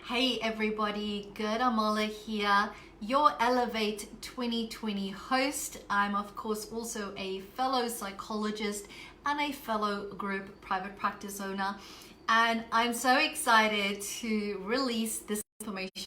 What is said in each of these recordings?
Hey everybody, good Amala here, your Elevate 2020 host. I'm of course also a fellow psychologist and a fellow group private practice owner, and I'm so excited to release this information.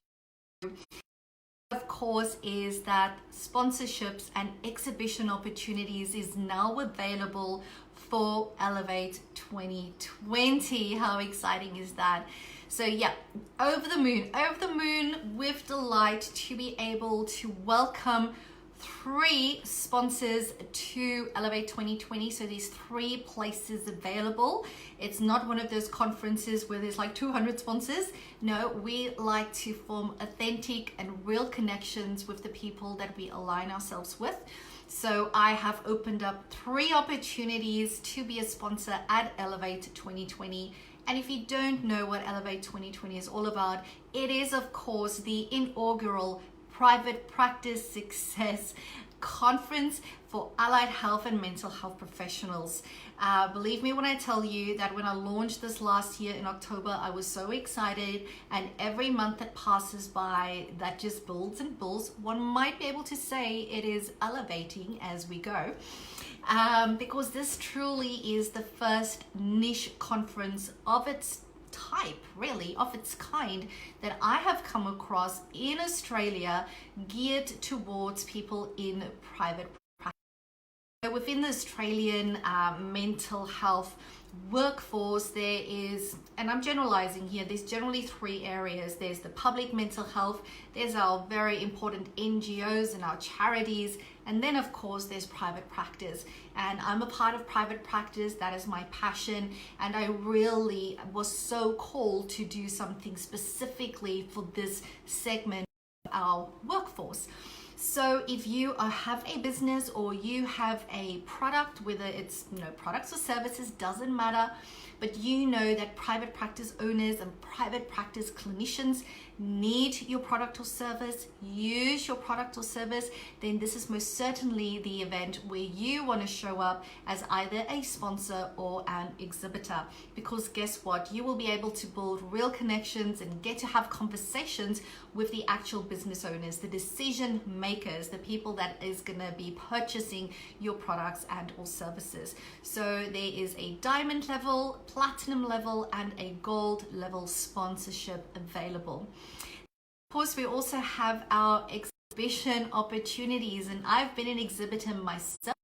Of course, is that sponsorships and exhibition opportunities is now available for Elevate 2020. How exciting is that? So yeah, over the moon with delight to be able to welcome 3 sponsors to Elevate 2020. So there's 3 places available. It's not one of those conferences where there's like 200 sponsors. No, we like to form authentic and real connections with the people that we align ourselves with. So I have opened up 3 opportunities to be a sponsor at Elevate 2020. And if you don't know what Elevate 2020 is all about, it is of course the inaugural Private Practice Success Conference for allied health and mental health professionals. Believe me when I tell you that when I launched this last year in October, I was so excited, and every month that passes by that just builds and builds. One might be able to say it is elevating as we go. Because this truly is the first niche conference of its type, really, of its kind, that I have come across in Australia, geared towards people in private practice. Within the Australian mental health workforce, there is, and I'm generalizing here, there's generally 3 areas. There's the public mental health, there's our very important NGOs and our charities, and then of course there's private practice. And I'm a part of private practice, that is my passion, and I really was so called to do something specifically for this segment of our workforce. So if you have a business or you have a product, whether it's products or services, doesn't matter, but you know that private practice owners and private practice clinicians need your product or service, use your product or service, then this is most certainly the event where you want to show up as either a sponsor or an exhibitor. Because guess what? You will be able to build real connections and get to have conversations with the actual business owners, the decision makers, the people that is going to be purchasing your products and or services. So there is a diamond level, platinum level, and a gold level sponsorship available. Of course, we also have our exhibition opportunities, and I've been an exhibitor myself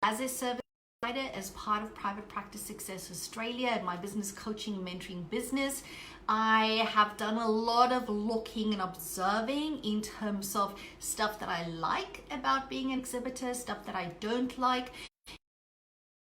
as a service provider as part of Private Practice Success Australia and my business coaching mentoring business. I have done a lot of looking and observing in terms of stuff that I like about being an exhibitor, stuff that I don't like.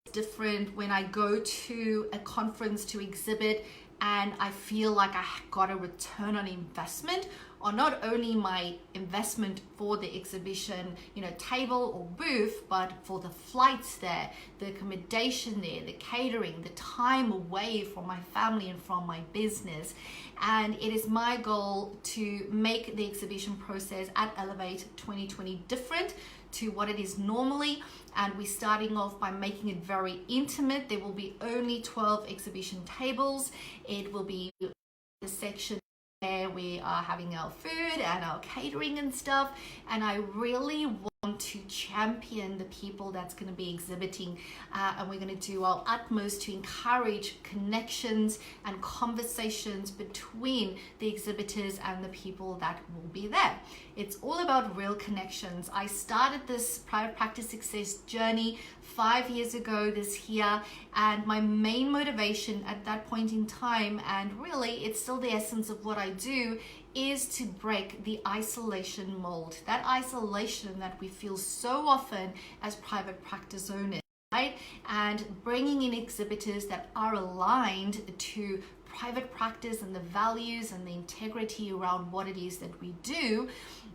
It's different when I go to a conference to exhibit and I feel like I got a return on investment, or not only my investment for the exhibition, table or booth, but for the flights there, the accommodation there, the catering, the time away from my family and from my business. And it is my goal to make the exhibition process at Elevate 2020 different to what it is normally, and we're starting off by making it very intimate. There will be only 12 exhibition tables. It will be the section where we are having our food and our catering and stuff, and I really want to champion the people that's going to be exhibiting, and we're going to do our utmost to encourage connections and conversations between the exhibitors and the people that will be there. It's all about real connections. I started this private practice success journey 5 years ago this year, and my main motivation at that point in time, and really it's still the essence of what I do, is to break the isolation mold, that isolation that we feel so often as private practice owners, right? And bringing in exhibitors that are aligned to private practice and the values and the integrity around what it is that we do,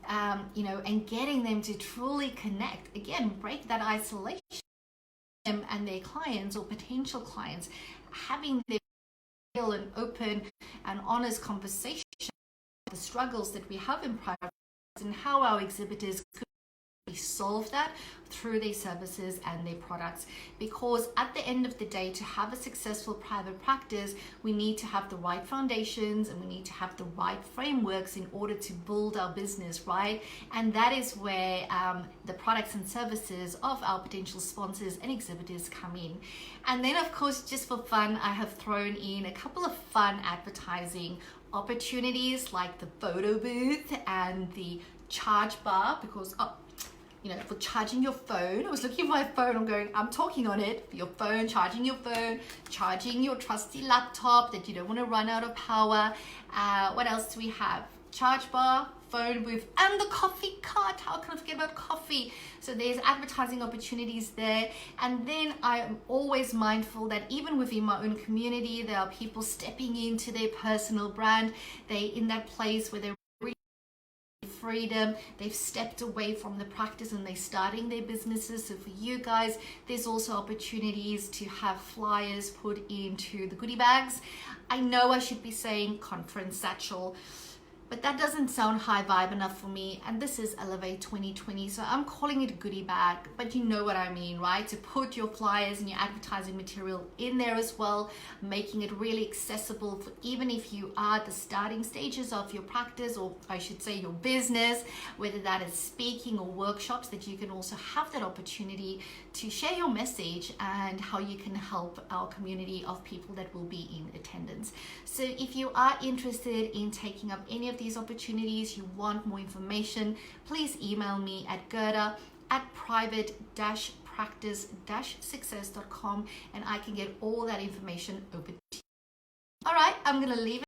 and getting them to truly connect, again, break that isolation, them and their clients or potential clients, having their real and open and honest conversation, the struggles that we have in private and how our exhibitors could solve that through their services and their products. Because at the end of the day, to have a successful private practice, we need to have the right foundations and we need to have the right frameworks in order to build our business, right? And that is where the products and services of our potential sponsors and exhibitors come in. And then of course, just for fun, I have thrown in a couple of fun advertising opportunities like the photo booth and the charge bar, because for charging your phone. I was looking at my phone, I'm talking on it, for your phone, charging your trusty laptop that you don't want to run out of power. What else do we have? Charge bar, phone booth, and the coffee cart. How can I forget about coffee? So there's advertising opportunities there. And then I'm always mindful that even within my own community, there are people stepping into their personal brand. They're in that place where they're freedom, they've stepped away from the practice and they're starting their businesses. So for you guys, there's also opportunities to have flyers put into the goodie bags. I know I should be saying conference satchel, but that doesn't sound high vibe enough for me, and this is Elevate 2020, so I'm calling it goodie bag, but you know what I mean, right? To put your flyers and your advertising material in there as well, making it really accessible for even if you are at the starting stages of your practice, or I should say your business, whether that is speaking or workshops, that you can also have that opportunity to share your message and how you can help our community of people that will be in attendance. So if you are interested in taking up any of these opportunities, you want more information, please email me at gerda@private-practice-success.com and I can get all that information over to you. All right, I'm going to leave it